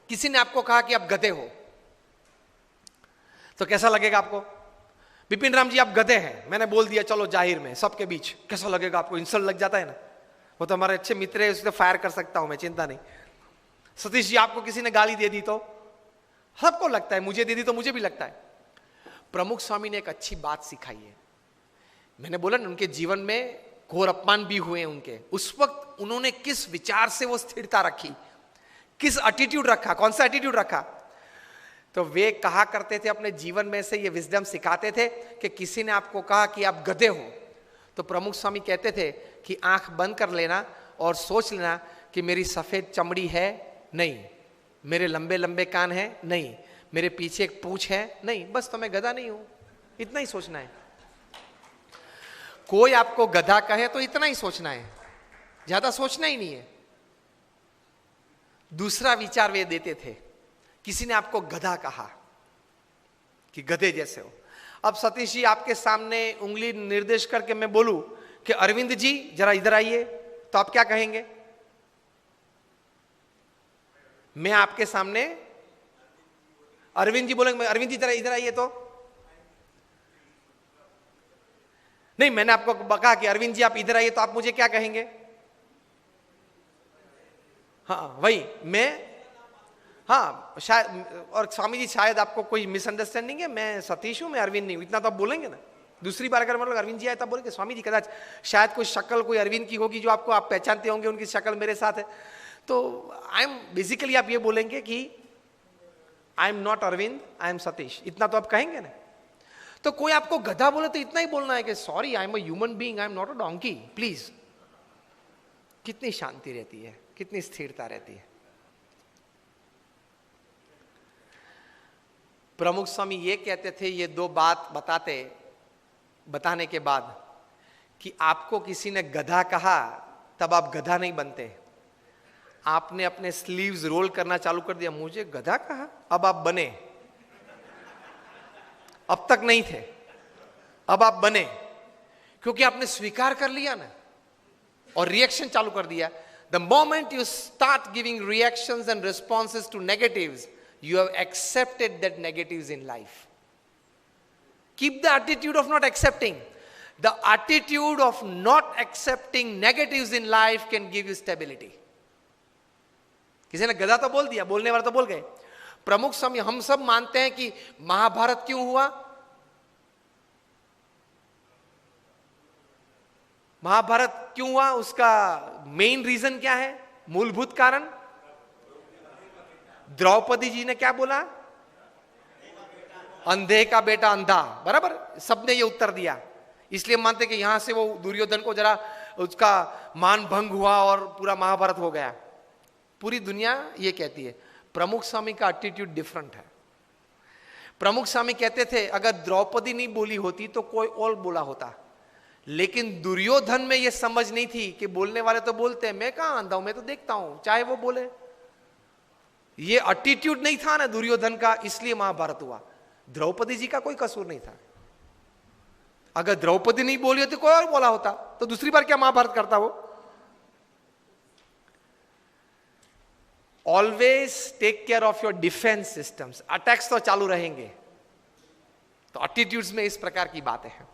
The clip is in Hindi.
किसी ने आपको कहा कि आप गधे हो, तो कैसा लगेगा आपको? विपिन राम जी आप गधे हैं, मैंने बोल दिया चलो जाहिर में सबके बीच, कैसा लगेगा आपको? इंसल्ट लग जाता है ना। वो तो हमारे अच्छे मित्र है, उससे फायर कर सकता हूं मैं, चिंता नहीं। सतीश जी आपको किसी ने गाली दे दी तो सबको लगता है, मुझे दे दी तो मुझे भी लगता है। प्रमुख स्वामी ने एक अच्छी बात सिखाई है। मैंने बोला ना, उनके जीवन में घोर अपमान भी हुए उनके, उस वक्त उन्होंने किस विचार से वो स्थिरता रखी, किस एटीट्यूड रखा, कौन सा एटीट्यूड रखा। तो वे कहा करते थे, अपने जीवन में से ये विजडम सिखाते थे कि किसी ने आपको कहा कि आप गधे हो, तो प्रमुख स्वामी कहते थे कि आंख बंद कर लेना और सोच लेना कि मेरी सफेद चमड़ी है नहीं, मेरे लंबे लंबे कान हैं नहीं, मेरे पीछे एक पूंछ है नहीं, बस तो मैं गधा नहीं हूं, इतना ही सोचना है। कोई आपको गधा कहे तो इतना ही सोचना है, ज्यादा सोचना ही नहीं है। दूसरा विचार वे देते थे, किसी ने आपको गधा कहा कि गधे जैसे हो। अब सतीश जी आपके सामने उंगली निर्देश करके मैं बोलूं कि अरविंद जी जरा इधर आइए, तो आप क्या कहेंगे? मैं आपके सामने अरविंद जी बोलेंगे, अरविंद जी जरा इधर आइए, तो नहीं, मैंने आपको कहा कि अरविंद जी आप इधर आइए, तो आप मुझे क्या कहेंगे? हाँ वही मैं, हाँ शायद, और स्वामी जी शायद आपको कोई मिसअंडरस्टैंडिंग है, मैं सतीश हूं, मैं अरविंद नहीं हूं, इतना तो आप बोलेंगे ना। दूसरी बार अगर मतलब अरविंद जी आए तब बोलेंगे स्वामी जी कदाच शायद कोई शक्ल कोई अरविंद की होगी जो आपको, आप पहचानते होंगे, उनकी शक्ल मेरे साथ है, तो आई एम बेसिकली आप ये बोलेंगे कि I am not Arvind, I am Satish, इतना तो आप कहेंगे ना। तो कोई आपको गधा बोले तो इतना ही बोलना है कि sorry I am a human being, I am not a donkey, please. कितनी शांति रहती है, कितनी स्थिरता रहती है। प्रमुख स्वामी ये कहते थे, ये दो बात बताने के बाद कि आपको किसी ने गधा कहा तब आप गधा नहीं बनते। आपने अपने स्लीव्स रोल करना चालू कर दिया, मुझे गधा कहा, अब आप बने। अब तक नहीं थे, अब आप बने, क्योंकि आपने स्वीकार कर लिया ना और रिएक्शन चालू कर दिया। The moment you start giving reactions and responses to negatives, you have accepted that negatives in life. Keep the attitude of not accepting. The attitude of not accepting negatives in life can give you stability. किसी ने गधा तो बोल दिया, बोलने वाला तो बोल गए। प्रमुख स्वामी, हम सब मानते हैं कि महाभारत क्यों हुआ? महाभारत क्यों हुआ? उसका मेन रीजन क्या है, मूलभूत कारण? द्रौपदी जी ने क्या बोला? अंधे का बेटा अंधा, बराबर, सबने ये उत्तर दिया। इसलिए मानते कि यहां से वो दुर्योधन को जरा उसका मान भंग हुआ और पूरा महाभारत हो गया। पूरी दुनिया ये कहती है। प्रमुख स्वामी का एटीट्यूड डिफरेंट है। प्रमुख स्वामी कहते थे अगर द्रौपदी नहीं बोली होती तो कोई और बोला होता, लेकिन दुर्योधन में ये समझ नहीं थी कि बोलने वाले तो बोलते हैं, मैं कहां अंधा हूं, मैं तो देखता हूं, चाहे वो बोले। ये एटीट्यूड नहीं था ना दुर्योधन का, इसलिए महाभारत हुआ। द्रौपदी जी का कोई कसूर नहीं था। अगर द्रौपदी नहीं बोली होती कोई और बोला होता तो दूसरी बार क्या महाभारत करता वो? Always take care of your defence systems. Attacks तो चालू रहेंगे, तो एटीट्यूड्स में इस प्रकार की बातें हैं।